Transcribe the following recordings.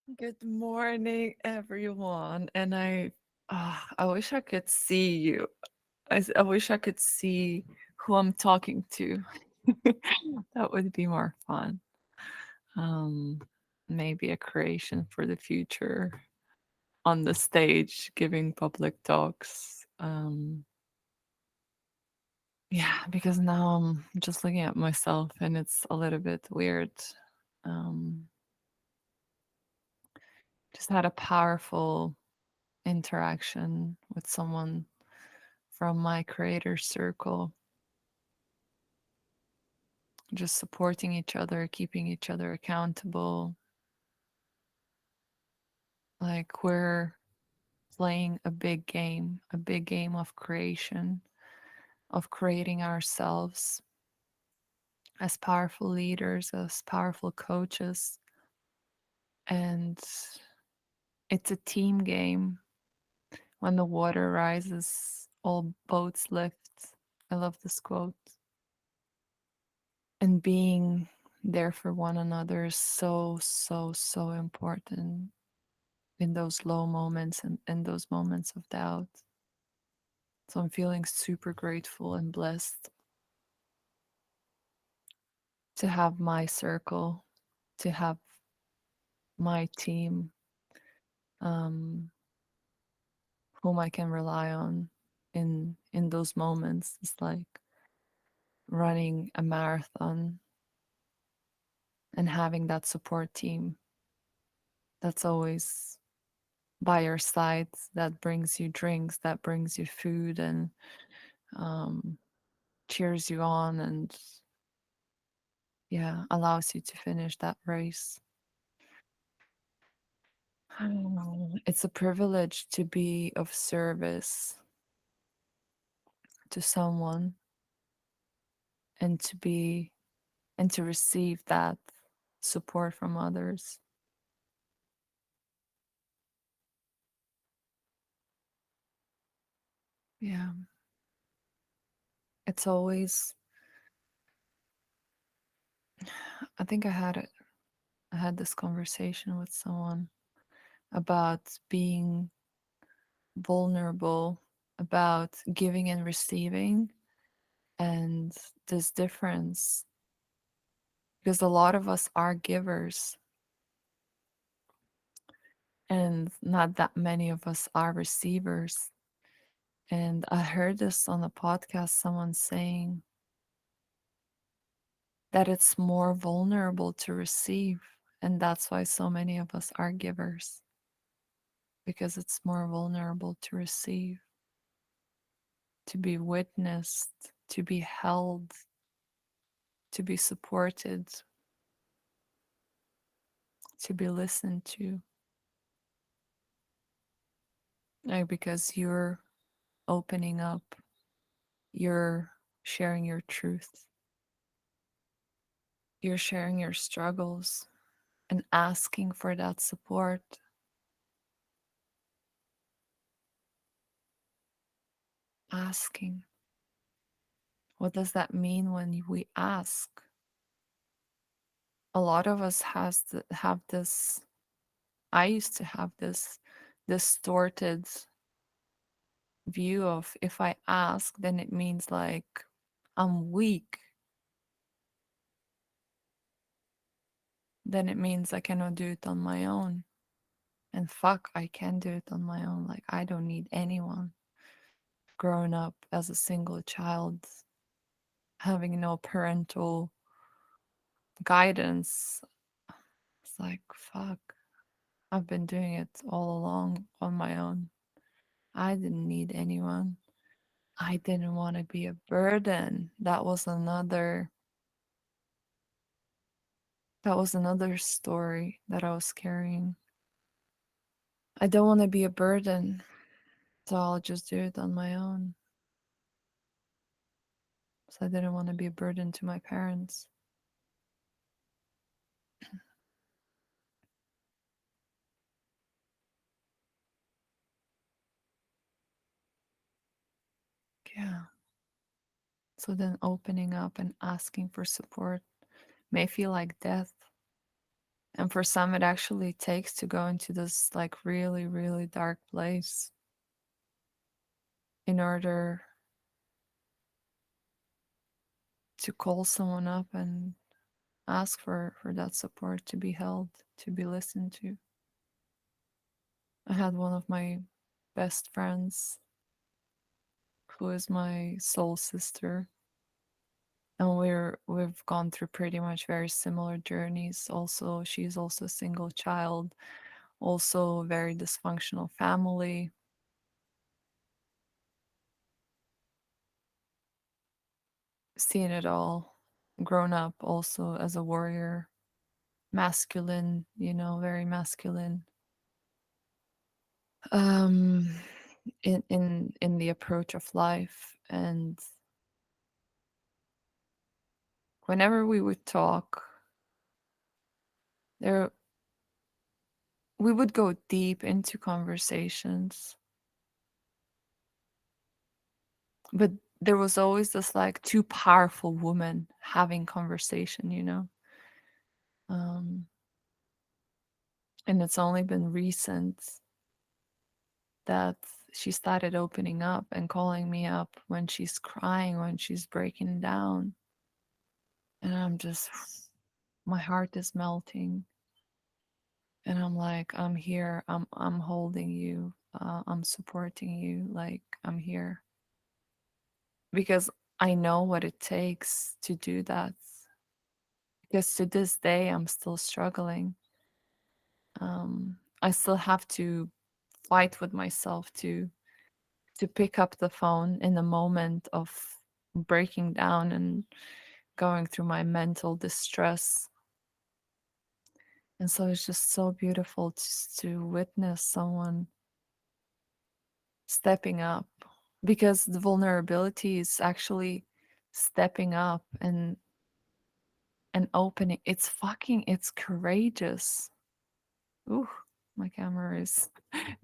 Good morning, everyone. And I wish I could see you. I wish I could see who I'm talking to. That would be more fun. Um, Maybe a creation for the future on the stage giving public talks. Yeah, because now I'm just looking at myself and it's a little bit weird. Um, just had a powerful interaction with someone from my creator circle, just supporting each other, keeping each other accountable. Like we're playing a big game of creation, of creating ourselves as powerful leaders, as powerful coaches. And it's a team game. When the water rises, all boats lift. I love this quote. And being there for one another is so, so, so important in those low moments and in those moments of doubt. So I'm feeling super grateful and blessed to have my circle, to have my team, um, whom I can rely on in those moments. It's like running a marathon and having that support team that's always by your side, that brings you drinks, that brings you food, and um, cheers you on, and yeah, allows you to finish that race. I don't know. It's a privilege to be of service to someone and to receive that support from others. Yeah, it's always. I think I had this conversation with someone about being vulnerable, about giving and receiving, and this difference, because a lot of us are givers and not that many of us are receivers. And I heard this on a podcast, someone saying that it's more vulnerable to receive. And that's why so many of us are givers, because it's more vulnerable to receive, to be witnessed, to be held, to be supported, to be listened to. Like, because you're opening up, you're sharing your truth, you're sharing your struggles and asking for that support, asking. What does that mean when we ask? A lot of us have this. I used to have this distorted view of, if I ask, then it means like I'm weak. Then it means I cannot do it on my own. And fuck, I can do it on my own. Like, I don't need anyone. Growing up as a single child, having no parental guidance, it's like, fuck, I've been doing it all along on my own. I didn't need anyone. I didn't want to be a burden. That was another story that I was carrying. I don't want to be a burden, so I'll just do it on my own. So I didn't want to be a burden to my parents. Yeah. So then opening up and asking for support may feel like death, And for some, it actually takes to go into this like really, really dark place in order to call someone up and ask for that support, to be held, to be listened to. I had one of my best friends who is my soul sister, and we've gone through pretty much very similar journeys. Also, she's also a single child, also a very dysfunctional family. Seen it all, grown up also as a warrior, masculine, very masculine. Um in the approach of life. And whenever we would talk, there we would go deep into conversations, but there was always this like too powerful woman having conversation. um and it's only been recent that she started opening up and calling me up when she's crying, when she's breaking down, and I'm just my heart is melting. And I'm like, I'm here, I'm holding you, I'm supporting you, like I'm here. Because I know what it takes to do that. Because to this day I'm still struggling. I still have to fight with myself to pick up the phone in the moment of breaking down and going through my mental distress. And so it's just so beautiful to witness someone stepping up, because the vulnerability is actually stepping up and opening. It's courageous. Ooh, my camera is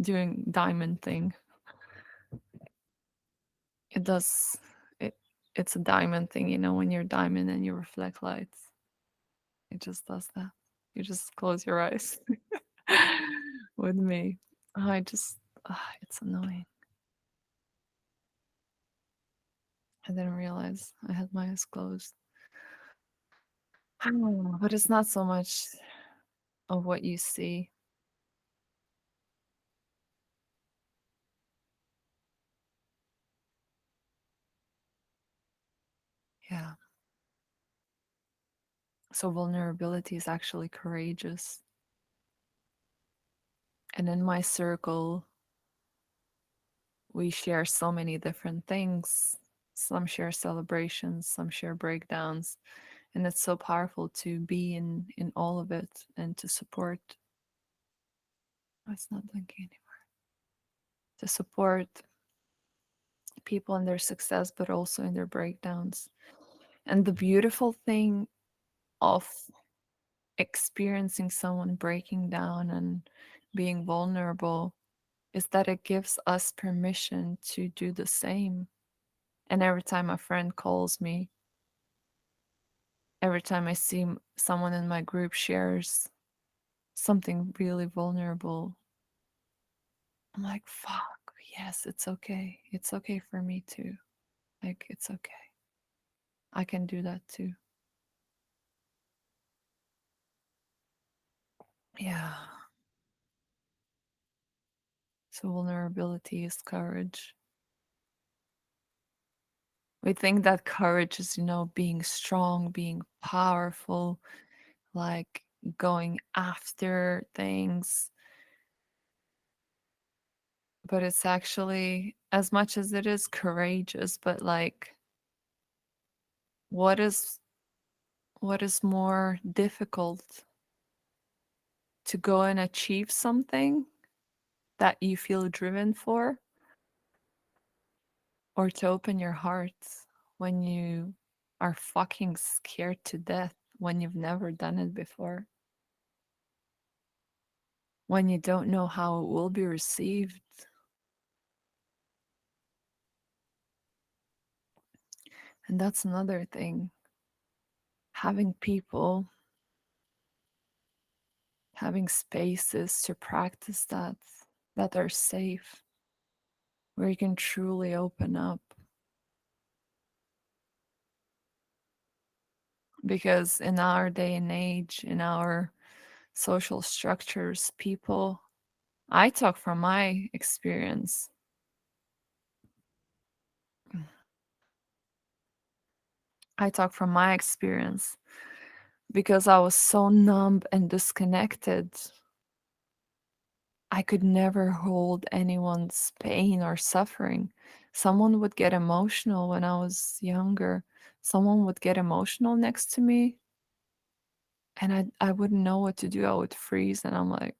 doing diamond thing. It does it it's a diamond thing, when you're diamond and you reflect lights. It just does that. You just close your eyes with me. I just it's annoying. I didn't realize I had my eyes closed. But it's not so much of what you see. Yeah. So vulnerability is actually courageous. And in my circle, we share so many different things. Some share celebrations, some share breakdowns. And it's so powerful to be in all of it and to support. Oh, it's not blinking anymore. To support people in their success, but also in their breakdowns. And the beautiful thing of experiencing someone breaking down and being vulnerable is that it gives us permission to do the same. And every time a friend calls me, every time I see someone in my group shares something really vulnerable, I'm like, fuck, yes, it's okay. It's okay for me too. Like, it's okay. I can do that too. Yeah. So, vulnerability is courage. We think that courage is, being strong, being powerful, like going after things. But it's actually, as much as it is courageous, but like, what is more difficult, to go and achieve something that you feel driven for, or to open your heart when you are fucking scared to death, when you've never done it before, when you don't know how it will be received. And that's another thing. Having people having spaces to practice that are safe, where you can truly open up. Because in our day and age, in our social structures, people, I talk from my experience. I talk from my experience because I was so numb and disconnected. I could never hold anyone's pain or suffering. Someone would get emotional when I was younger. Someone would get emotional next to me, and I wouldn't know what to do. I would freeze, and I'm like,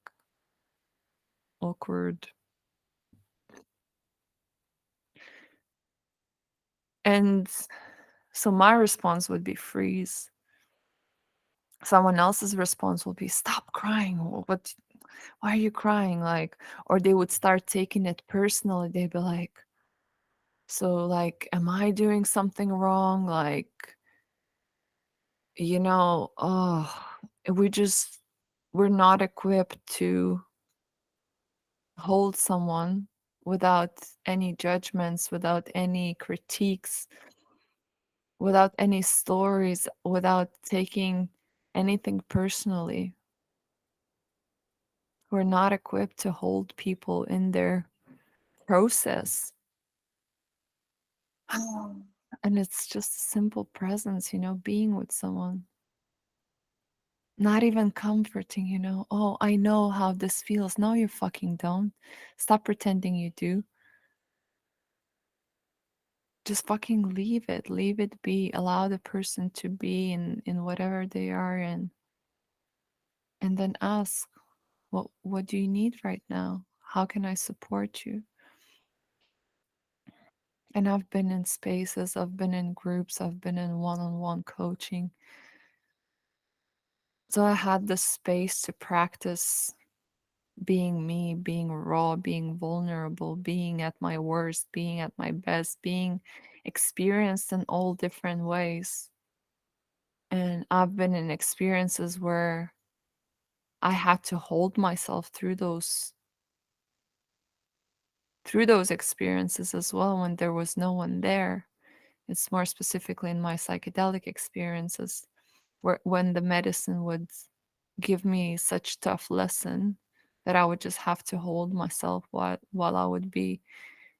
awkward. And so my response would be freeze. Someone else's response will be stop crying. What, why are you crying? Like, or they would start taking it personally. They'd be like, so like, am I doing something wrong? Like, oh, we just we're not equipped to hold someone without any judgments, without any critiques, without any stories, without taking anything personally. We're not equipped to hold people in their process. And it's just a simple presence, being with someone. Not even comforting, oh, I know how this feels. No, you fucking don't. Stop pretending you do. Just fucking leave it be. Allow the person to be in whatever they are in, and then ask, what do you need right now? How can I support you? And I've been in spaces, I've been in groups, I've been in one-on-one coaching. So I had the space to practice being me, being raw, being vulnerable, being at my worst, being at my best, being experienced in all different ways. And I've been in experiences where I had to hold myself through those experiences as well when there was no one there. It's more specifically in my psychedelic experiences where when the medicine would give me such tough lesson that I would just have to hold myself while I would be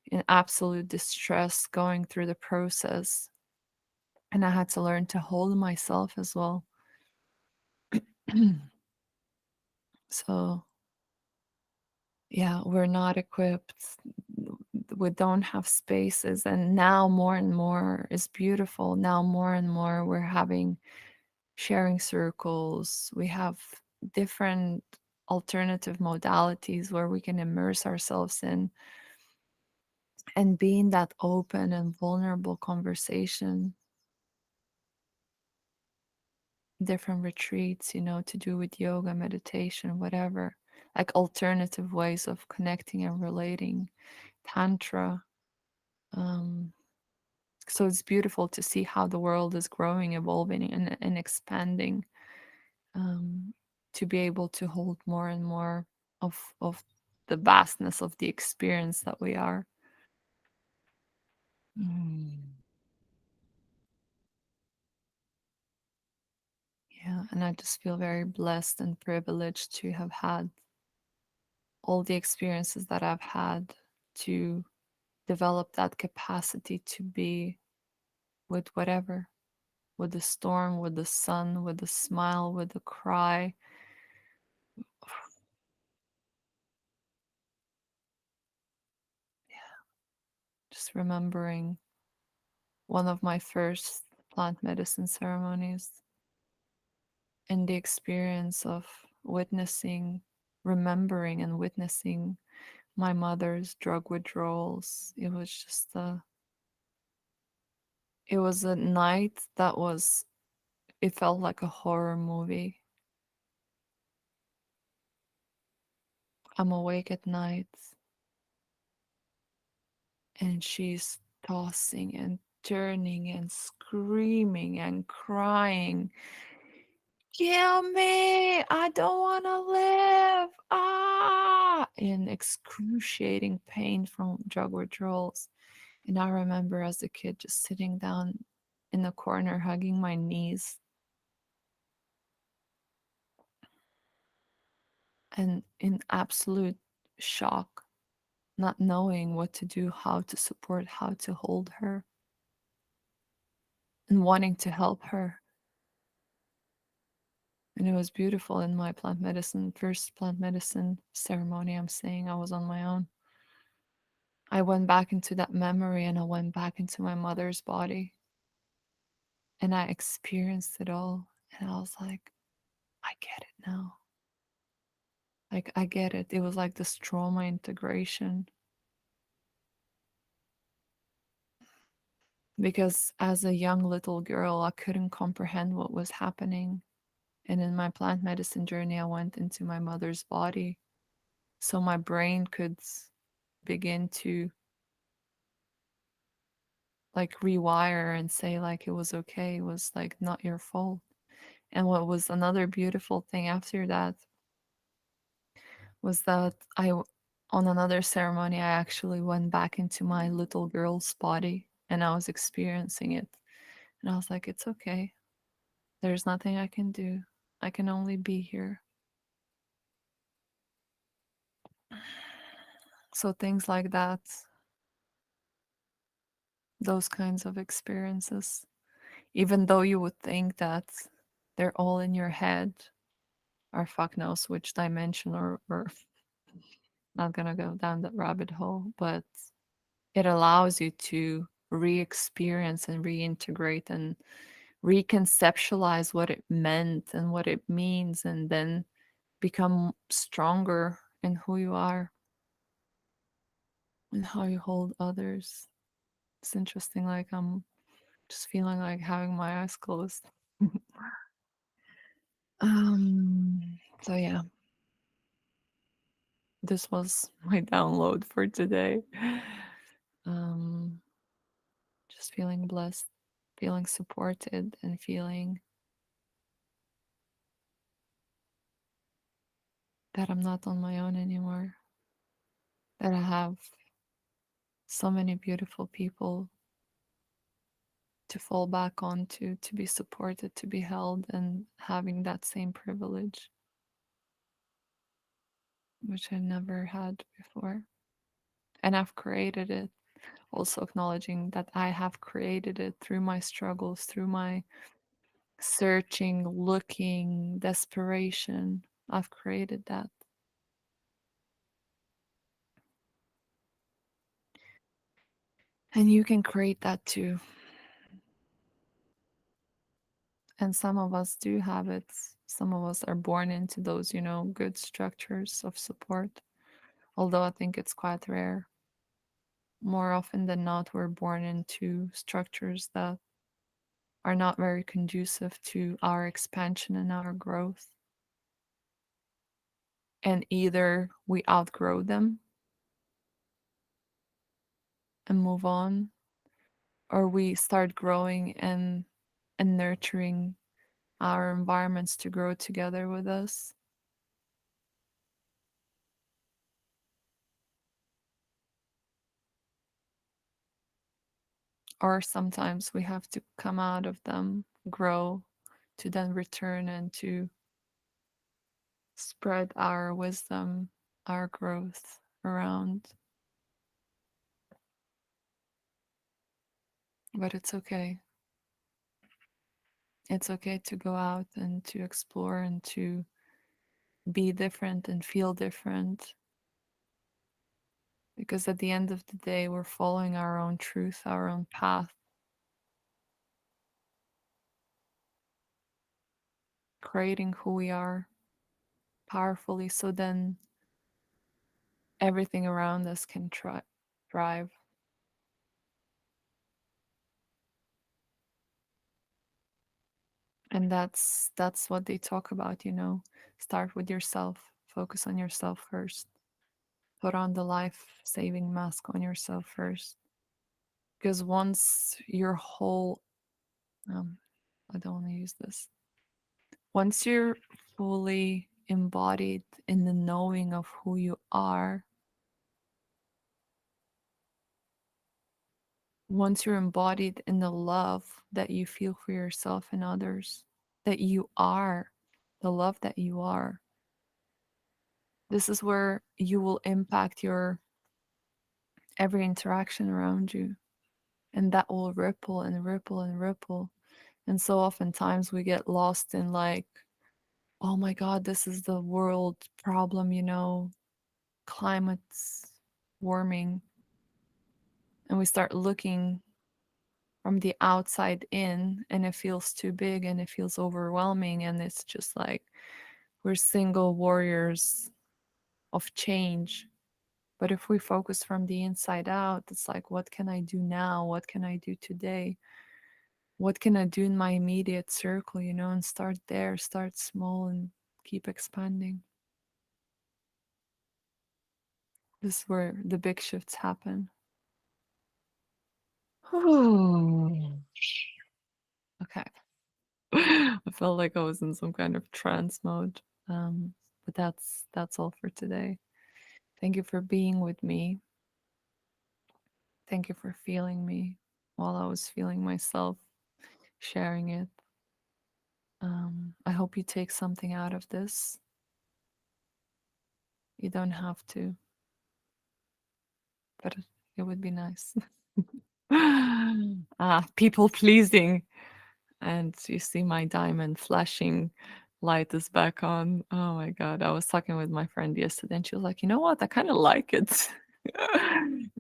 in absolute distress going through the process. And I had to learn to hold myself as well. So yeah, we're not equipped. We don't have spaces. And now more and more is beautiful. Now more and more we're having sharing circles. We have different alternative modalities where we can immerse ourselves in and be in that open and vulnerable conversation. Different retreats, to do with yoga, meditation, whatever, like alternative ways of connecting and relating, tantra. Um, so it's beautiful to see how the world is growing, evolving, and expanding, um, to be able to hold more and more of the vastness of the experience that we are. Mm. Yeah, and I just feel very blessed and privileged to have had all the experiences that I've had to develop that capacity to be with whatever, with the storm, with the sun, with the smile, with the cry. Just remembering one of my first plant medicine ceremonies and the experience of witnessing, remembering and witnessing my mother's drug withdrawals. It was a night that was, it felt like a horror movie. I'm awake at night and she's tossing and turning and screaming and crying, kill me. I don't want to live. Ah, in excruciating pain from drug withdrawals. And I remember as a kid just sitting down in the corner, hugging my knees and in absolute shock, not knowing what to do, how to support, how to hold her, and wanting to help her. And it was beautiful in my plant medicine, first plant medicine ceremony. I'm saying I was on my own. I went back into that memory and I went back into my mother's body and I experienced it all. And I was like, I get it now. Like, I get it. It was like this trauma integration. Because as a young little girl, I couldn't comprehend what was happening. And in my plant medicine journey, I went into my mother's body so my brain could begin to like rewire and say like it was okay, it was like not your fault. And what was another beautiful thing after that was that on another ceremony, I actually went back into my little girl's body and I was experiencing it. And I was like, it's okay. There's nothing I can do. I can only be here. So things like that, those kinds of experiences, even though you would think that they're all in your head or fuck knows which dimension or not gonna go down that rabbit hole, but it allows you to re-experience and reintegrate and reconceptualize what it meant and what it means and then become stronger in who you are and how you hold others. It's interesting, like I'm just feeling like having my eyes closed. So yeah, this was my download for today. Um, just feeling blessed, feeling supported, and feeling that I'm not on my own anymore. That I have so many beautiful people to fall back on, to be supported, to be held, and having that same privilege, which I never had before. And I've created it, also acknowledging that I have created it through my struggles, through my searching, looking, desperation. I've created that. And you can create that too. And some of us do have it. Some of us are born into those, good structures of support. Although I think it's quite rare. More often than not, we're born into structures that are not very conducive to our expansion and our growth. And either we outgrow them and move on, or we start growing and nurturing our environments to grow together with us. Or sometimes we have to come out of them, grow, to then return and to spread our wisdom, our growth around. But it's okay. It's okay to go out and to explore and to be different and feel different. Because at the end of the day, we're following our own truth, our own path, creating who we are powerfully. So then everything around us can thrive. And that's what they talk about, start with yourself, focus on yourself first, put on the life saving mask on yourself first, because once your whole I don't want to use this, Once you're fully embodied in the knowing of who you are, once you're embodied in the love that you feel for yourself and others, that you are, the love that you are, this is where you will impact your every interaction around you. And that will ripple and ripple and ripple. And so oftentimes we get lost in like, oh my God, this is the world problem, climate's warming. And we start looking from the outside in, and it feels too big and it feels overwhelming. And it's just like we're single warriors of change. But if we focus from the inside out, it's like, what can I do now? What can I do today? What can I do in my immediate circle, and start there, start small and keep expanding. This is where the big shifts happen. Okay. I felt like I was in some kind of trance mode. But that's all for today. Thank you for being with me. Thank you for feeling me while I was feeling myself, sharing it. I hope you take something out of this. You don't have to, but it would be nice. People pleasing. And you see my diamond flashing light is back on. Oh my God. I was talking with my friend yesterday and she was like, you know what? I kind of like it.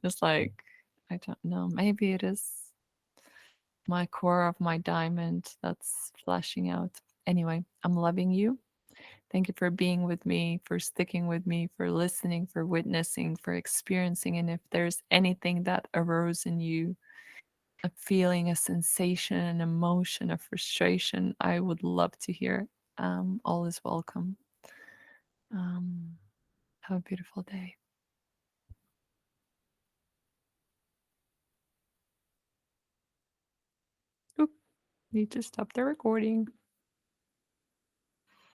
It's like, I don't know. Maybe it is my core of my diamond that's flashing out. Anyway, I'm loving you. Thank you for being with me, for sticking with me, for listening, for witnessing, for experiencing. And if there's anything that arose in you, a feeling, a sensation, an emotion, a frustration, I would love to hear. All is welcome. Um, have a beautiful day. Oop, need to stop the recording.